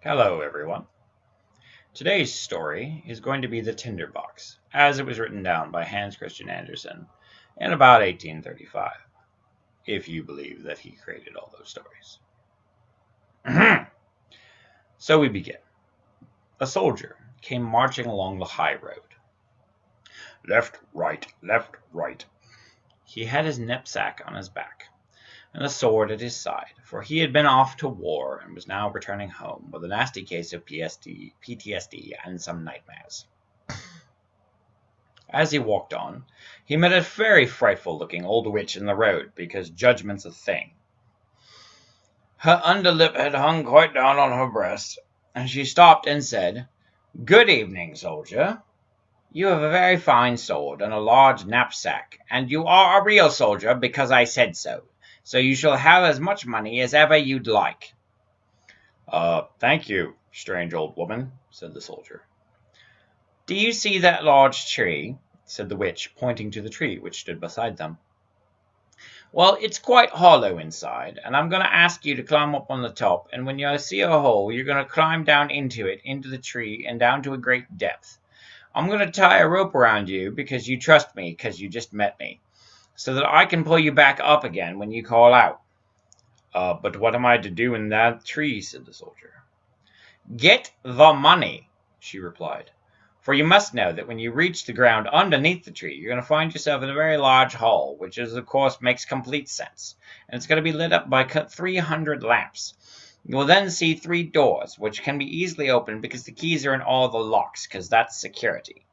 Hello, everyone. Today's story is going to be the Tinderbox, as it was written down by Hans Christian Andersen in about 1835, if you believe that he created all those stories. So we begin. A soldier came marching along the high road. Left, right. He had his knapsack on his back, and a sword at his side, for he had been off to war and was now returning home with a nasty case of PTSD and some nightmares. As he walked on, he met a very frightful-looking old witch in the road, because judgment's a thing. Her underlip had hung quite down on her breast, and she stopped and said, "Good evening, soldier. You have a very fine sword and a large knapsack, and you are a real soldier because I said so. So you shall have as much money as ever you'd like." Thank you, strange old woman," said the soldier. "Do you see that large tree?" said the witch, pointing to the tree which stood beside them. "Well, it's quite hollow inside, and I'm going to ask you to climb up on the top, and when you see a hole, you're going to climb down into it, into the tree, and down to a great depth. I'm going to tie a rope around you because you trust me, because you just met me, so that I can pull you back up again when you call out." But what am I to do in that tree?" said the soldier. "Get the money," she replied. "For you must know that when you reach the ground underneath the tree, you're going to find yourself in a very large hall, which of course makes complete sense, and it's going to be lit up by 300 lamps. You will then see 3 doors, which can be easily opened because the keys are in all the locks, because that's security.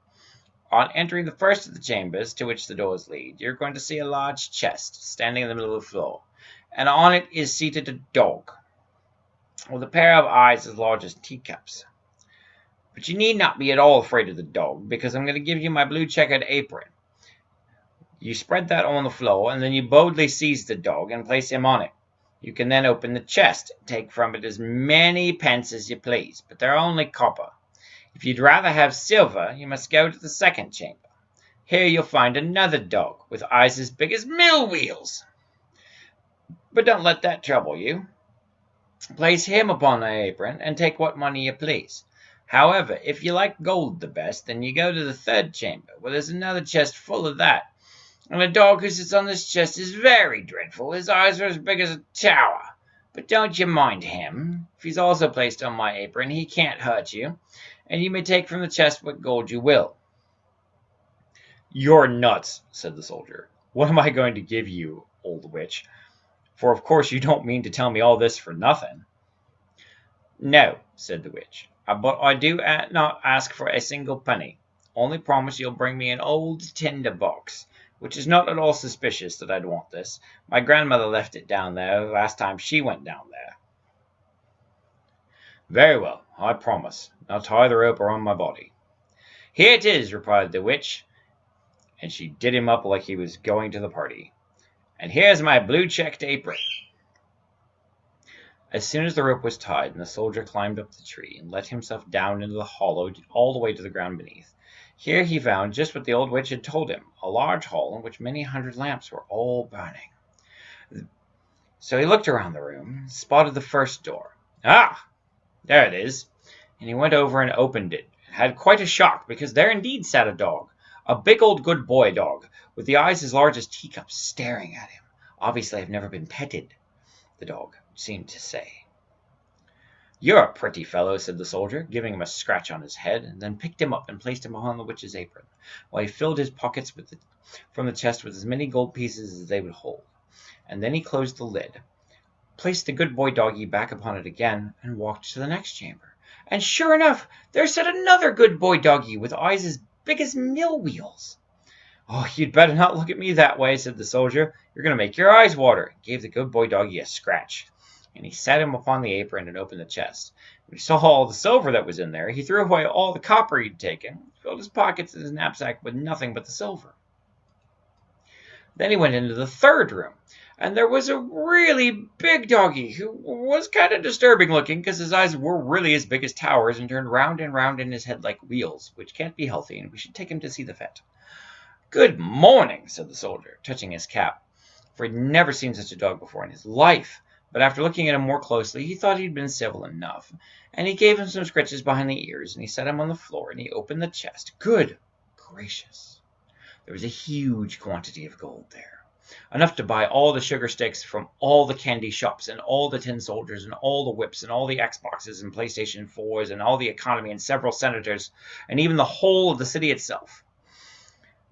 On entering the first of the chambers to which the doors lead, you're going to see a large chest standing in the middle of the floor, and on it is seated a dog, with a pair of eyes as large as teacups. But you need not be at all afraid of the dog, because I'm going to give you my blue checkered apron. You spread that on the floor, and then you boldly seize the dog and place him on it. You can then open the chest, and take from it as many pence as you please, but they're only copper. If you'd rather have silver, you must go to the second chamber. Here you'll find another dog, with eyes as big as mill wheels. But don't let that trouble you. Place him upon the apron, and take what money you please. However, if you like gold the best, then you go to the third chamber, where there's another chest full of that. And the dog who sits on this chest is very dreadful. His eyes are as big as a tower. But don't you mind him. If he's also placed on my apron, he can't hurt you, and you may take from the chest what gold you will." "You're nuts," said the soldier. "What am I going to give you, old witch? For of course you don't mean to tell me all this for nothing." "No," said the witch, "but I do not ask for a single penny. Only promise you'll bring me an old Tinderbox, which is not at all suspicious that I'd want this. My grandmother left it down there the last time she went down there." "Very well, I promise. Now tie the rope around my body." "Here it is," replied the witch, and she did him up like he was going to the party. "And here's my blue checked apron." As soon as the rope was tied, and the soldier climbed up the tree, and let himself down into the hollow all the way to the ground beneath, here he found just what the old witch had told him, a large hall in which many hundred lamps were all burning. So he looked around the room, and spotted the first door. "Ah, there it is!" And he went over and opened it, and had quite a shock, because there indeed sat a dog, a big old good boy dog, with the eyes as large as teacups, staring at him. "Obviously I've never been petted," the dog seemed to say. "You're a pretty fellow," said the soldier, giving him a scratch on his head, and then picked him up and placed him upon the witch's apron, while he filled his pockets from the chest with as many gold pieces as they would hold. And then he closed the lid, placed the good boy doggy back upon it again, and walked to the next chamber. And sure enough, there sat another good boy doggy, with eyes as big as mill wheels. "Oh, you'd better not look at me that way," said the soldier. "You're going to make your eyes water," and gave the good boy doggy a scratch. And he sat him upon the apron and opened the chest. When he saw all the silver that was in there, he threw away all the copper he'd taken, filled his pockets and his knapsack with nothing but the silver. Then he went into the third room, and there was a really big doggy, who was kind of disturbing looking, because his eyes were really as big as towers and turned round and round in his head like wheels, which can't be healthy, and we should take him to see the vet. "Good morning," said the soldier, touching his cap, for he'd never seen such a dog before in his life. but after looking at him more closely, he thought he'd been civil enough, and he gave him some scratches behind the ears, and he set him on the floor, and he opened the chest. Good gracious! There was a huge quantity of gold there, enough to buy all the sugar sticks from all the candy shops, and all the tin soldiers, and all the whips, and all the Xboxes, and PlayStation 4s, and all the economy, and several senators, and even the whole of the city itself.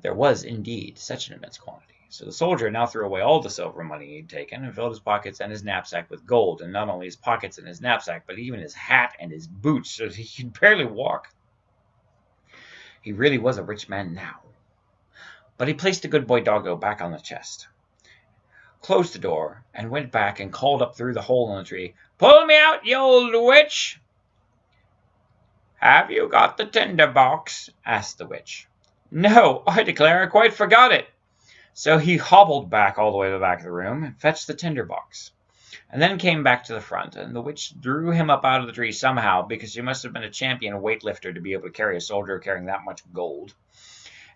There was indeed such an immense quantity. So the soldier now threw away all the silver money he'd taken and filled his pockets and his knapsack with gold, and not only his pockets and his knapsack, but even his hat and his boots, so that he could barely walk. He really was a rich man now. But he placed the good boy Doggo back on the chest, closed the door, and went back and called up through the hole in the tree, "Pull me out, you old witch!" "Have you got the tinderbox?" asked the witch. "No, I declare I quite forgot it." So he hobbled back all the way to the back of the room and fetched the tinderbox, and then came back to the front, and the witch drew him up out of the tree somehow, because she must have been a champion weightlifter to be able to carry a soldier carrying that much gold.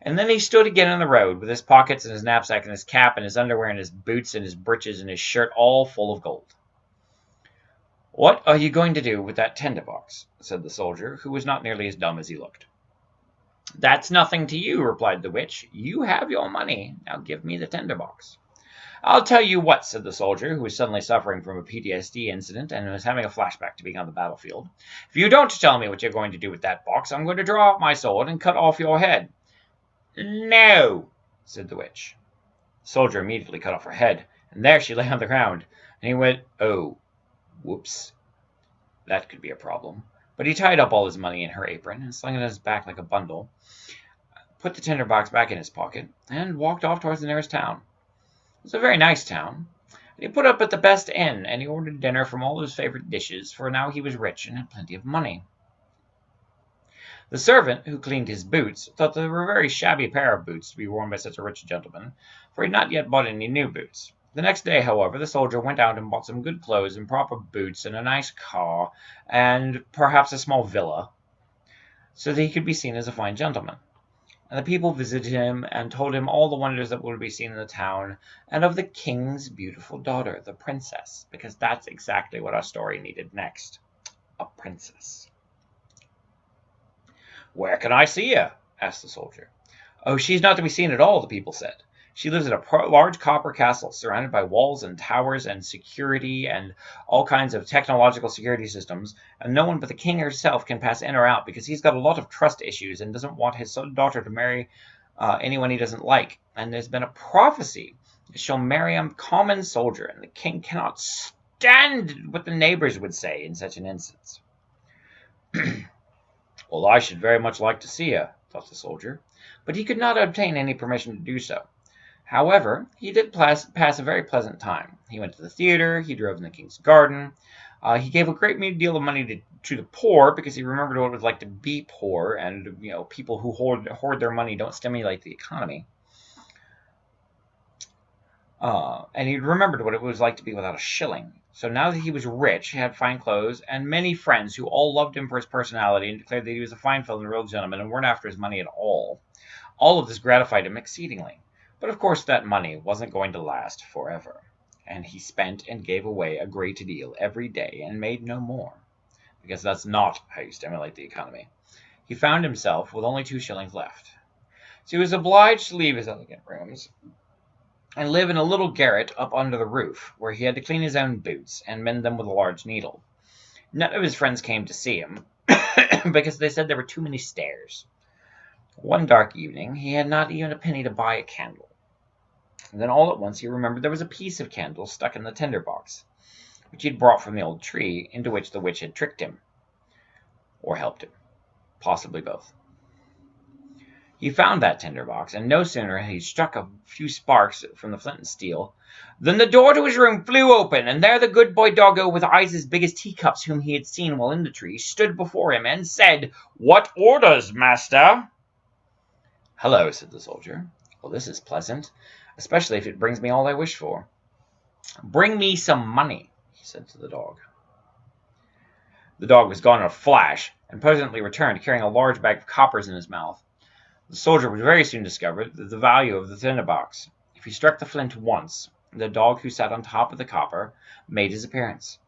And then he stood again in the road, with his pockets and his knapsack and his cap and his underwear and his boots and his breeches and his shirt all full of gold. "What are you going to do with that tinderbox?" said the soldier, who was not nearly as dumb as he looked. "That's nothing to you," replied the witch. "You have your money. Now give me the tinderbox." "I'll tell you what," said the soldier, who was suddenly suffering from a PTSD incident and was having a flashback to being on the battlefield. "If you don't tell me what you're going to do with that box, I'm going to draw out my sword and cut off your head." "No," said the witch. The soldier immediately cut off her head, and there she lay on the ground, and he went, "Oh, whoops. That could be a problem." But he tied up all his money in her apron and slung it on his back like a bundle, put the tinderbox back in his pocket, and walked off towards the nearest town. It was a very nice town, and he put up at the best inn, and he ordered dinner from all his favorite dishes, for now he was rich and had plenty of money. The servant, who cleaned his boots, thought they were a very shabby pair of boots to be worn by such a rich gentleman, for he had not yet bought any new boots. The next day, however, the soldier went out and bought some good clothes and proper boots and a nice car and perhaps a small villa, so that he could be seen as a fine gentleman. And the people visited him and told him all the wonders that would be seen in the town, and of the king's beautiful daughter, the princess, because that's exactly what our story needed next. A princess. "Where can I see her?" asked the soldier. "Oh, she's not to be seen at all," the people said. "She lives in a large copper castle, surrounded by walls and towers and security and all kinds of technological security systems, and no one but the king herself can pass in or out, because he's got a lot of trust issues and doesn't want his daughter to marry anyone he doesn't like. And there's been a prophecy that she'll marry a common soldier, and the king cannot stand what the neighbors would say in such an instance." "Well, I should very much like to see her," thought the soldier, but he could not obtain any permission to do so. However, he did pass a very pleasant time. He went to the theater, he drove in the king's garden, he gave a great deal of money to the poor, because he remembered what it was like to be poor, and people who hoard their money don't stimulate the economy. And he remembered what it was like to be without a shilling. So now that he was rich, he had fine clothes, and many friends who all loved him for his personality and declared that he was a fine fellow and a real gentleman and weren't after his money at all. All of this gratified him exceedingly. But of course that money wasn't going to last forever, and he spent and gave away a great deal every day and made no more, because that's not how you stimulate the economy. He found himself with only 2 shillings left. So he was obliged to leave his elegant rooms and live in a little garret up under the roof, where he had to clean his own boots and mend them with a large needle. None of his friends came to see him, because they said there were too many stairs. One dark evening, he had not even a penny to buy a candle. And then all at once he remembered there was a piece of candle stuck in the tinderbox, which he had brought from the old tree, into which the witch had tricked him. Or helped him. Possibly both. He found that tinderbox, and no sooner had he struck a few sparks from the flint and steel, than the door to his room flew open, and there the good boy Doggo, with eyes as big as teacups, whom he had seen while in the tree, stood before him, and said, "What orders, master?" "Hello," said the soldier. "Well, this is pleasant, especially if it brings me all I wish for." "Bring me some money," he said to the dog. The dog was gone in a flash, and presently returned, carrying a large bag of coppers in his mouth. The soldier would very soon discover the value of the tinderbox. If he struck the flint once, the dog who sat on top of the copper made his appearance.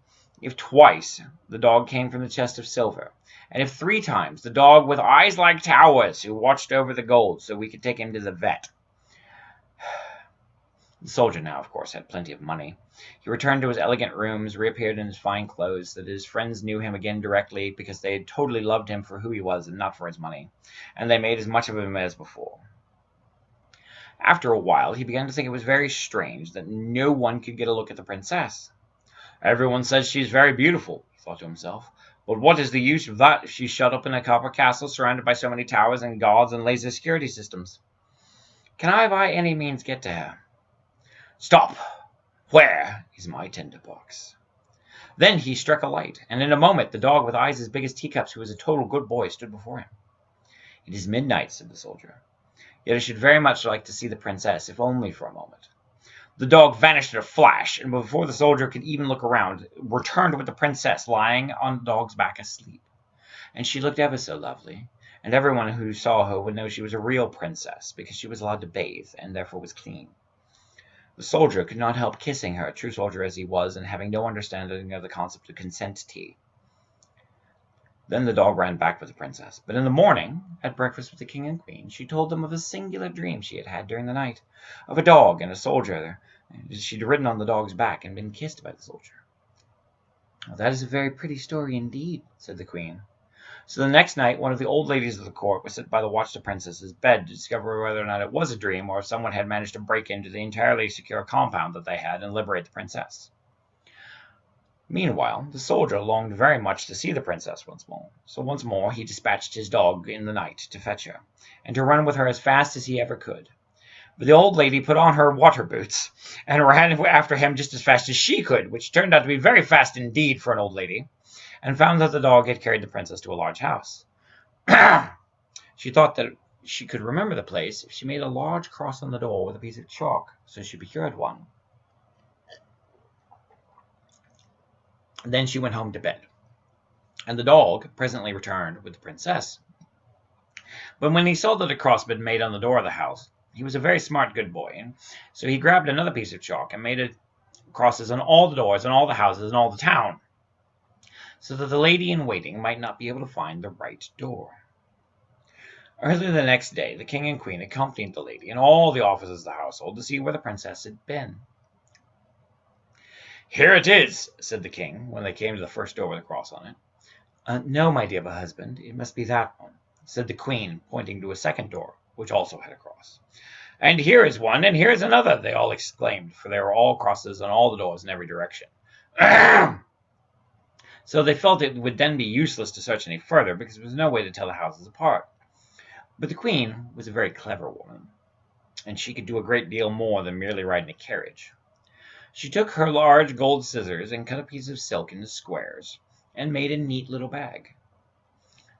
If twice the dog came from the chest of silver, and if 3 times the dog with eyes like towers who watched over the gold so we could take him to the vet. The soldier now, of course, had plenty of money. He returned to his elegant rooms, reappeared in his fine clothes, so that his friends knew him again directly because they had totally loved him for who he was and not for his money, and they made as much of him as before. After a while, he began to think it was very strange that no one could get a look at the princess. Everyone says she's very beautiful, he thought to himself, but what is the use of that if she's shut up in a copper castle surrounded by so many towers and guards and laser security systems? Can I by any means get to her? Stop! Where is my tinderbox? Then he struck a light, and in a moment the dog with eyes as big as teacups, who was a total good boy, stood before him. It is midnight, said the soldier. Yet I should very much like to see the princess, if only for a moment. The dog vanished in a flash, and before the soldier could even look around, returned with the princess lying on the dog's back asleep. And she looked ever so lovely, and everyone who saw her would know she was a real princess, because she was allowed to bathe, and therefore was clean. The soldier could not help kissing her, true soldier as he was, and having no understanding of the concept of consent tea. Then the dog ran back with the princess. But in the morning, at breakfast with the king and queen, she told them of a singular dream she had had during the night, of a dog and a soldier. She'd ridden on the dog's back and been kissed by the soldier. "Well, that is a very pretty story indeed," said the queen. So the next night, one of the old ladies of the court was set by the watch the princess's bed to discover whether or not it was a dream, or if someone had managed to break into the entirely secure compound that they had and liberate the princess. Meanwhile, the soldier longed very much to see the princess once more, so once more he dispatched his dog in the night to fetch her, and to run with her as fast as he ever could. But the old lady put on her water boots, and ran after him just as fast as she could, which turned out to be very fast indeed for an old lady, and found that the dog had carried the princess to a large house. She thought that she could remember the place if she made a large cross on the door with a piece of chalk, so she procured one. Then she went home to bed, and the dog presently returned with the princess. But when he saw that a cross had been made on the door of the house, he was a very smart good boy, and so he grabbed another piece of chalk and made crosses on all the doors and all the houses in all the town, so that the lady-in-waiting might not be able to find the right door. Early the next day, the king and queen accompanied the lady and all the officers of the household to see where the princess had been. "Here it is," said the king, when they came to the first door with a cross on it. "No, my dear husband, it must be that one," said the queen, pointing to a second door, which also had a cross. "And here is one, and here is another," they all exclaimed, for there were all crosses on all the doors in every direction. So they felt it would then be useless to search any further, because there was no way to tell the houses apart. But the queen was a very clever woman, and she could do a great deal more than merely ride in a carriage. She took her large gold scissors and cut a piece of silk into squares, and made a neat little bag.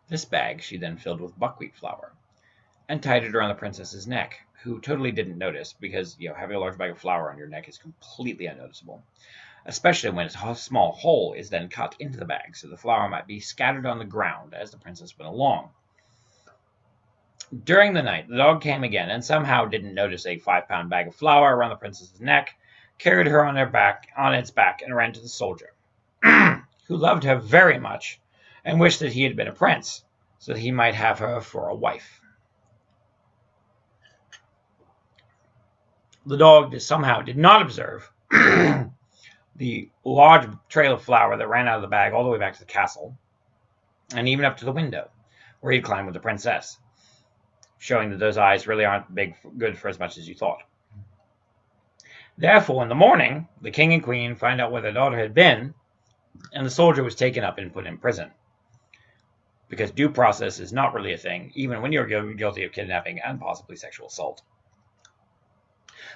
This bag she then filled with buckwheat flour, and tied it around the princess's neck, who totally didn't notice, because having a large bag of flour on your neck is completely unnoticeable, especially when a small hole is then cut into the bag, so the flour might be scattered on the ground as the princess went along. During the night, the dog came again, and somehow didn't notice a 5-pound bag of flour around the princess's neck, carried her on its back, and ran to the soldier, who loved her very much, and wished that he had been a prince, so that he might have her for a wife. The dog somehow did not observe the large trail of flour that ran out of the bag all the way back to the castle, and even up to the window, where he'd climbed with the princess, showing that those eyes really aren't good for as much as you thought. Therefore, in the morning, the king and queen find out where their daughter had been, and the soldier was taken up and put in prison. Because due process is not really a thing, even when you're guilty of kidnapping and possibly sexual assault.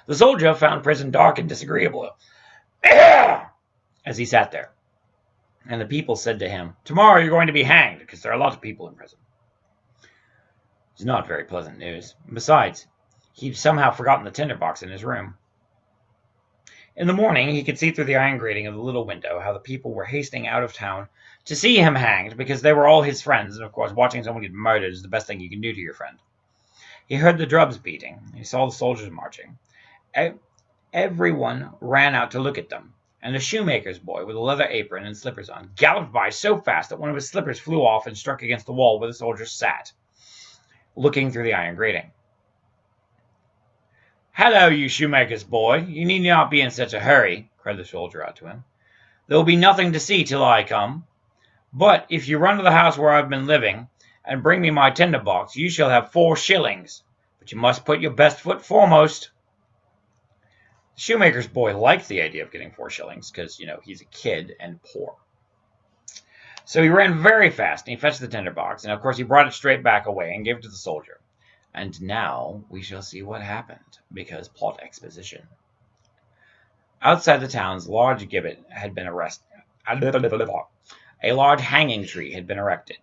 The soldier found prison dark and disagreeable as he sat there. And the people said to him, "Tomorrow you're going to be hanged, because there are a lot of people in prison." It's not very pleasant news. Besides, he'd somehow forgotten the tinderbox in his room. In the morning, he could see through the iron grating of the little window how the people were hastening out of town to see him hanged, because they were all his friends, and of course watching someone get murdered is the best thing you can do to your friend. He heard the drums beating, he saw the soldiers marching. Everyone ran out to look at them, and a shoemaker's boy with a leather apron and slippers on galloped by so fast that one of his slippers flew off and struck against the wall where the soldier sat, looking through the iron grating. "Hello, you shoemaker's boy, you need not be in such a hurry," cried the soldier out to him. "There will be nothing to see till I come. But if you run to the house where I've been living, and bring me my tinderbox, you shall have 4 shillings. But you must put your best foot foremost." The shoemaker's boy liked the idea of getting 4 shillings, because, he's a kid and poor. So he ran very fast, and he fetched the tinderbox, and of course he brought it straight back away and gave it to the soldier. And now we shall see what happened, because plot exposition. Outside the town's large gibbet had been erected. A large hanging tree had been erected,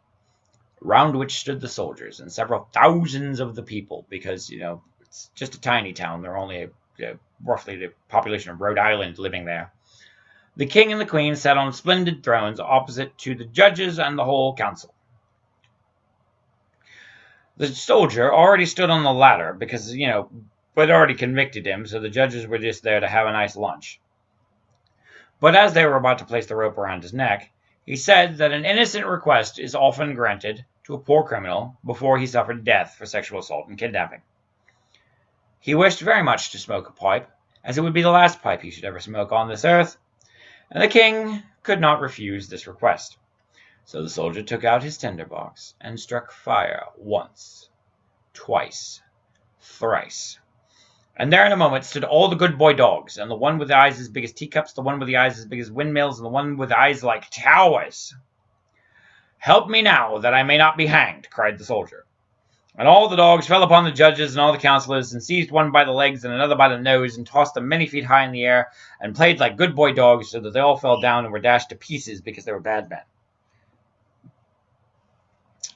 round which stood the soldiers and several thousands of the people, because, it's just a tiny town. There are only roughly the population of Rhode Island living there. The king and the queen sat on splendid thrones opposite to the judges and the whole council. The soldier already stood on the ladder because, they'd already convicted him, so the judges were just there to have a nice lunch. But as they were about to place the rope around his neck, he said that an innocent request is often granted to a poor criminal before he suffered death for sexual assault and kidnapping. He wished very much to smoke a pipe, as it would be the last pipe he should ever smoke on this earth, and the king could not refuse this request. So the soldier took out his tinderbox and struck fire once, twice, thrice. And there in a moment stood all the good boy dogs, and the one with the eyes as big as teacups, the one with the eyes as big as windmills, and the one with eyes like towers. "Help me now, that I may not be hanged," cried the soldier. And all the dogs fell upon the judges and all the councillors, and seized one by the legs and another by the nose, and tossed them many feet high in the air, and played like good boy dogs, so that they all fell down and were dashed to pieces because they were bad men.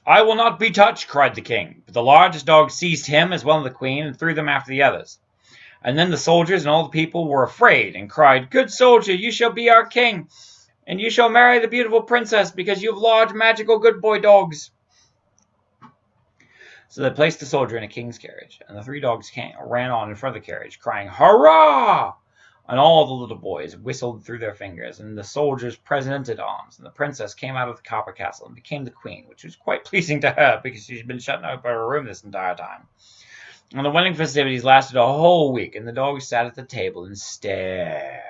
"I will not be touched," cried the king, but the largest dog seized him as well as the queen, and threw them after the others. And then the soldiers and all the people were afraid, and cried, "Good soldier, you shall be our king, and you shall marry the beautiful princess, because you have large, magical, good boy dogs." So they placed the soldier in a king's carriage, and the 3 dogs ran on in front of the carriage, crying, "Hurrah!" And all the little boys whistled through their fingers, and the soldiers presented arms, and the princess came out of the copper castle and became the queen, which was quite pleasing to her, because she'd been shut up in her room this entire time. And the wedding festivities lasted a whole week, and the dogs sat at the table and stared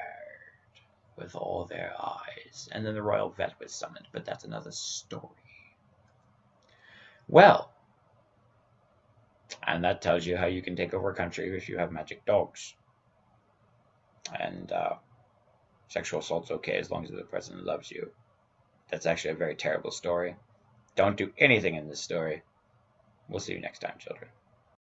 with all their eyes. And then the royal vet was summoned, but that's another story. Well, and that tells you how you can take over a country if you have magic dogs. And sexual assault's okay as long as the president loves you. That's actually a very terrible story. Don't do anything in this story. We'll see you next time, children.